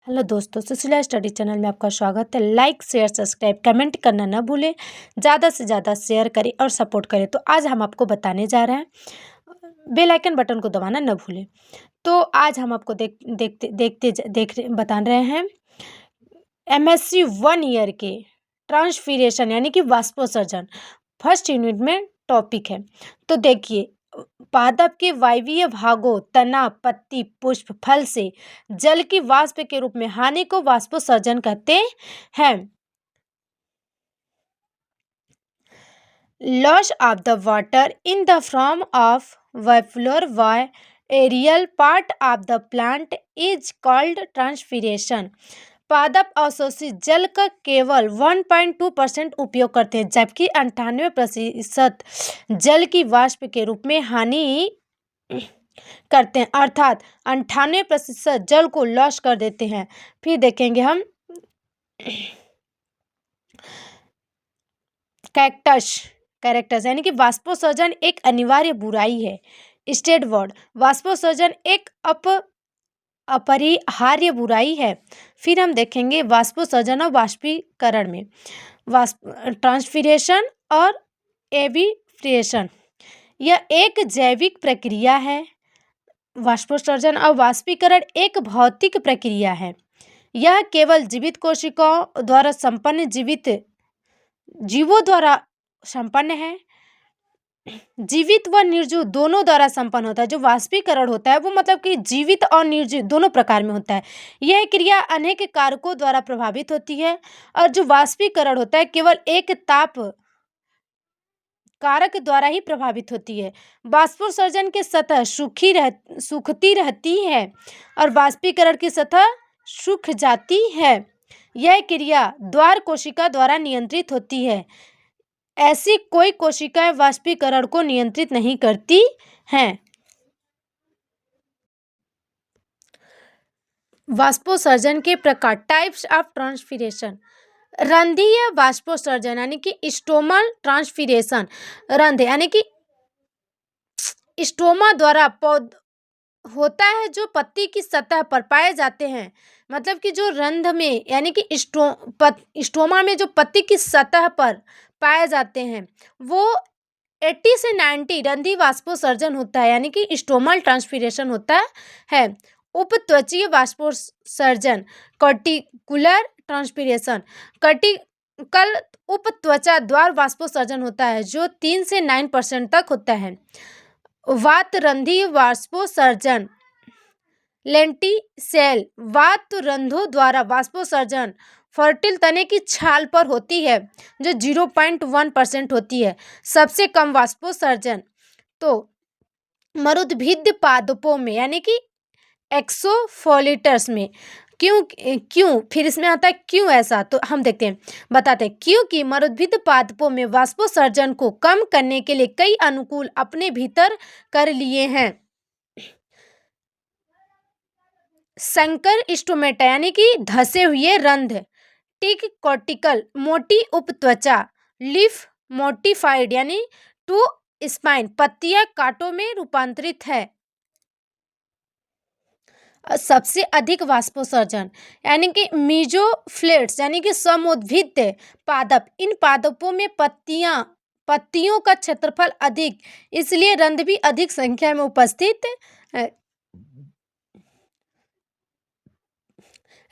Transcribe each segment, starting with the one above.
Hello दोस्तों, Sushila study channel में आपका स्वागत है। लाइक शेयर सब्सक्राइब कमेंट करना ना भूलें। ज़्यादा से ज़्यादा शेयर करें और सपोर्ट करें। तो आज हम आपको बताने जा रहे हैं, बेल आइकन बटन को दबाना ना भूलें। तो आज हम आपको बता रहे हैं एमएससी 1 ईयर के ट्रांसफिरेशन यानी कि वाष्पोत्सर्जन फर्स्ट यूनिट में टॉपिक है। तो देखिए, पादप के वायवीय भागों तना, पत्ती, पुष्प, फल से जल की वाष्प के रूप में हानि को वाष्पोत्सर्जन कहते हैं। Loss of the water in the form of vapor by aerial part of the plant is called transpiration. पादप अवशोषित जल का केवल 1.2% उपयोग करते हैं, जबकि 98% जल की वाष्प के रूप में हानि करते हैं, अर्थात 98% जल को लॉस कर देते हैं। फिर देखेंगे हम कैरेक्टर्स यानी कि वाष्पोत्सर्जन एक अनिवार्य बुराई है। स्टेट वर्ड वाष्पोत्सर्जन एक अपरिहार्य बुराई है। फिर हम देखेंगे वाष्पोत्सर्जन और वाष्पीकरण में ट्रांसफिरेशन और एविप्रेशन। यह एक जैविक प्रक्रिया है। वाष्पोत्सर्जन और वाष्पीकरण एक भौतिक प्रक्रिया है। यह केवल जीवित कोशिकाओं द्वारा जीवों द्वारा संपन्न है। जीवित व निर्जीव दोनों द्वारा संपन्न होता है। जो वाष्पीकरण होता है वो मतलब कि जीवित और निर्जीव दोनों प्रकार में होता है। यह क्रिया अनेक कारकों द्वारा प्रभावित होती है और जो वाष्पीकरण होता है केवल एक ताप कारक द्वारा ही प्रभावित होती है। वाष्पोत्सर्जन की सतह सूखती रहती है और वाष्पीकरण की सतह सूख जाती है। यह क्रिया द्वार कोशिका द्वारा नियंत्रित होती है। ऐसी कोई कोशिकाएं वाष्पीकरण को नियंत्रित नहीं करती हैं। वाष्पोत्सर्जन के प्रकार टाइप्स ऑफ ट्रांसफिरेशन। रंध्रीय वाष्पोत्सर्जन यानी कि स्टोमल ट्रांसफिरेशन। रंध्र यानी कि स्टोमा द्वारा होता है जो पत्ती की सतह पर पाए जाते हैं। मतलब कि जो रंध्र में यानी कि स्टोमा में जो पत्ती की सतह पर पाए जाते हैं वो 80 से 90 रंध्रीय वाष्पोत्सर्जन होता है, यानी कि स्टोमल ट्रांसफिरेशन होता है। उपत्वचीय वाष्पोत्सर्जन कॉर्टिकुलर ट्रांसफिरेशन। कॉर्टिकल उपत्वचा द्वार वाष्पोत्सर्जन होता है जो 3 से 9% तक होता है। वातरंध्रीय वाष्पोत्सर्जन लेंटिसेल वातरंध्रों द्वारा वाष्पोत्सर्जन फर्टिल तने की छाल पर होती है जो 0.1% होती है। सबसे कम वाष्पोत्सर्जन तो मरुद्भिद पादपों में यानी कि एक्सोफोलिटर्स में। क्यों फिर इसमें आता है क्यों ऐसा, तो हम देखते हैं, बताते हैं। क्योंकि मरुद्भिद पादपों में वाष्पोत्सर्जन को कम करने के लिए कई अनुकूल अपने भीतर कर लिए हैं। संकर स्टोमेटा यानी कि धसे हुए रंध्र। टिक कॉर्टिकल मोटी उपत्वचा। लीफ मोटिफाइड यानी टू स्पाइन पत्तियां कांटों में रूपांतरित है। सबसे अधिक वाष्पोत्सर्जन यानी कि मीजोफ्लेट्स यानी कि समोद्भिद पादप। इन पादपों में पत्तियों का क्षेत्रफल अधिक, इसलिए रंध्र भी अधिक संख्या में उपस्थित है।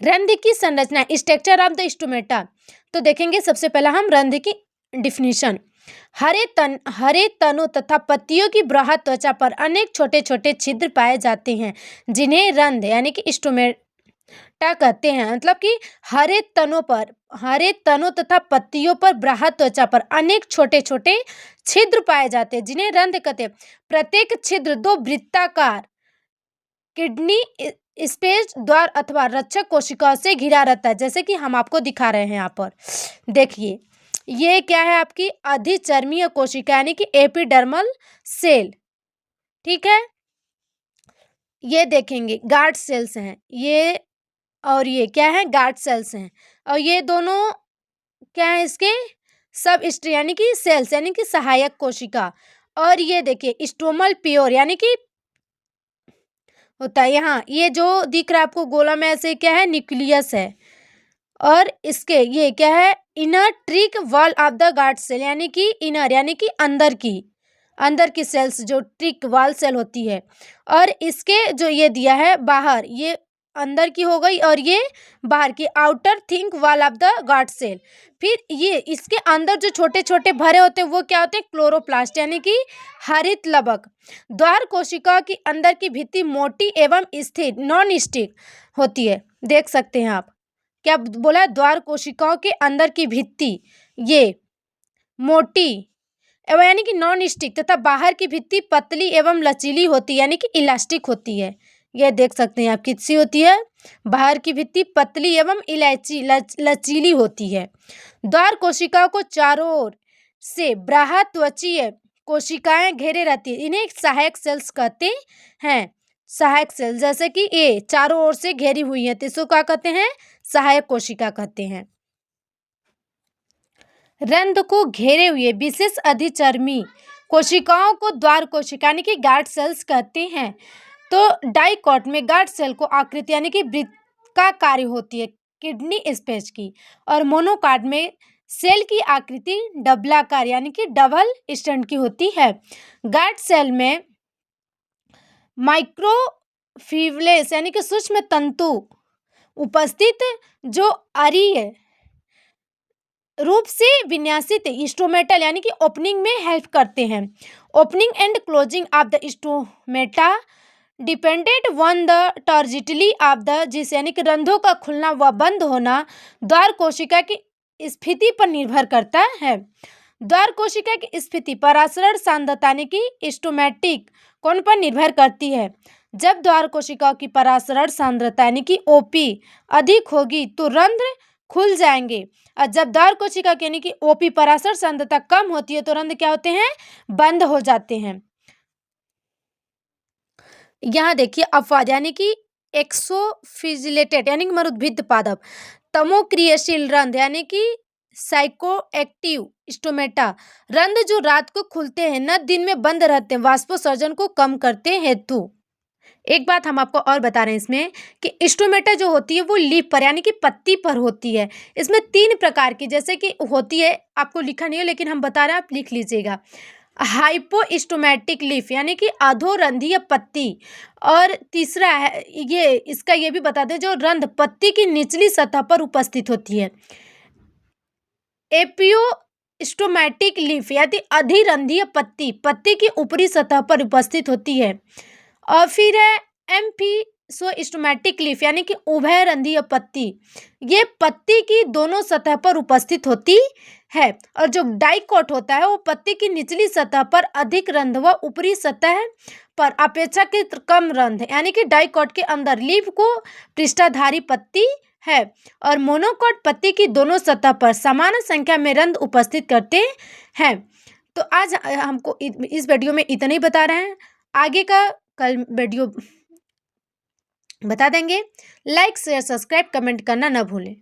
रंध्र की संरचना स्ट्रक्चर ऑफ द स्टोमेटा। तो देखेंगे सबसे पहला हम रंध्र की डिफिनीशन। हरे तनों तथा पत्तियों की बृहद त्वचा पर अनेक छोटे छोटे छिद्र पाए जाते हैं जिन्हें रंध्र यानी कि स्टोमेटा कहते हैं। मतलब कि हरे तनों तथा पत्तियों पर बृहद त्वचा पर अनेक छोटे छोटे छिद्र पाए जाते हैं जिन्हें रंध्र कहते हैं। प्रत्येक छिद्र 2 वृत्ताकार किडनी स्पेस द्वार अथवा रक्षक कोशिकाओं से घिरा रहता है, जैसे कि हम आपको दिखा रहे हैं यहाँ पर। देखिए ये क्या है, आपकी अधिचर्मीय कोशिका यानी कि एपिडर्मल सेल। ठीक है, ये देखेंगे गार्ड सेल्स हैं ये, और ये क्या है, गार्ड सेल्स हैं। और ये दोनों क्या है, इसके सब यानी कि सेल्स यानी कि सहायक कोशिका। और ये देखिए स्टोमल प्योर यानी कि होता है। यहाँ ये जो दिख रहा है आपको गोला में ऐसे क्या है, न्यूक्लियस है। और इसके ये क्या है, inner thick wall of the guard cell, यानी कि इनर यानी कि अंदर की सेल्स जो ट्रिक वॉल सेल होती है। और इसके जो ये दिया है बाहर, ये अंदर की हो गई और ये बाहर की, outer thin wall of the guard cell. फिर ये इसके अंदर जो छोटे छोटे भरे होते हैं वो क्या होते हैं, क्लोरोप्लास्ट यानी कि हरित लवक। द्वार कोशिकाओं की अंदर की भित्ति मोटी एवं स्थिर नॉन स्टिक होती है। देख सकते हैं आप, क्या बोला है, द्वार कोशिकाओं के अंदर की भित्ति ये मोटी एवं यानी कि नॉन स्टिक तथा बाहर की भित्ति पतली एवं लचीली होती है, यानी कि इलास्टिक होती है। यह देख सकते हैं आप, किससी होती है, बाहर की भित्ति पतली एवं लचीली होती है। द्वार कोशिकाओं को चारों ओर से बृहत्त्वचीय कोशिकाएं घेरे रहती है, इन्हें सहायक सेल्स कहते हैं। सहायक सेल, जैसे कि ये चारों ओर से घेरी हुई है तो इसको क्या कहते हैं, सहायक कोशिका कहते हैं। रंध्र को घेरे हुए विशेष अधिचर्मी कोशिकाओं को द्वार कोशिका यानी कि गार्ड सेल्स कहते हैं। तो डाइकॉट में गार्ड सेल को आकृति यानी कि वृत्ताकार होती है, किडनी स्पेस की। और मोनोकाट में सेल की आकृति डबलाकार यानी कि डबल स्टैंड की होती है। गार्ड सेल में माइक्रोफिब्रिल्स यानी कि सूक्ष्म तंतु उपस्थित जो अरीय रूप से विन्यासित स्टोमेटल यानी कि ओपनिंग में हेल्प करते हैं। Opening and closing of the stomata dependent on the turgidity of the जिस यानी कि रंध्रों का खुलना व बंद होना द्वार कोशिका की स्थिति पर निर्भर करता है। द्वार कोशिका की स्थिति परासरण सांद्रता यानी कि स्टोमेटिक कोण पर निर्भर करती है। जब द्वार कोशिकाओं की परासरण सांद्रता यानी कि ओपी अधिक होगी तो रंध्र खुल जाएंगे, और जब द्वार कोशिका की यानी कि ओपी परासरण सांद्रता कम होती है तो रंध्र क्या होते हैं, बंद हो जाते हैं। यहाँ देखिए अपवाद यानी कि एक्सोफिजिलेटेड यानी कि मरुद्भिद पादप, तमोक्रियाशील रंध्र यानी कि साइकोएक्टिव स्टोमेटा, रंध्र जो रात को खुलते हैं न दिन में बंद रहते हैं वाष्पोत्सर्जन को कम करते हेतु। एक बात हम आपको और बता रहे हैं इसमें कि स्टोमेटा जो होती है वो लीफ पर यानी कि पत्ती पर होती है। इसमें 3 प्रकार की जैसे कि होती है, आपको लिखा नहीं है लेकिन हम बता रहे हैं, आप लिख लीजिएगा। हाइपोस्टोमेटिक लीफ यानी कि अधोरंध्रीय पत्ती, और तीसरा है ये, इसका ये भी बता दें, जो रंध्र पत्ती की निचली सतह पर उपस्थित होती है। एपियोस्टोमेटिक लीफ यानी अधिरंध्रीय पत्ती पत्ती की ऊपरी सतह पर उपस्थित होती है। और फिर है एम्फिसोस्टोमेटिक लीफ यानी कि उभयरंध्रीय पत्ती, ये पत्ती की दोनों सतह पर उपस्थित होती है। और जो डाइकॉट होता है वो पत्ती की निचली सतह पर अधिक रंध्र व ऊपरी सतह पर अपेक्षाकृत कम रंध्र यानी कि डाइकॉट के अंदर लीफ को पृष्ठधारी पत्ती है। और मोनोकॉट पत्ती की दोनों सतह पर समान संख्या में रंध्र उपस्थित करते हैं। तो आज हमको इस वीडियो में इतना ही बता रहे हैं, आगे का कल वीडियो बता देंगे। लाइक शेयर सब्सक्राइब कमेंट करना न भूलें।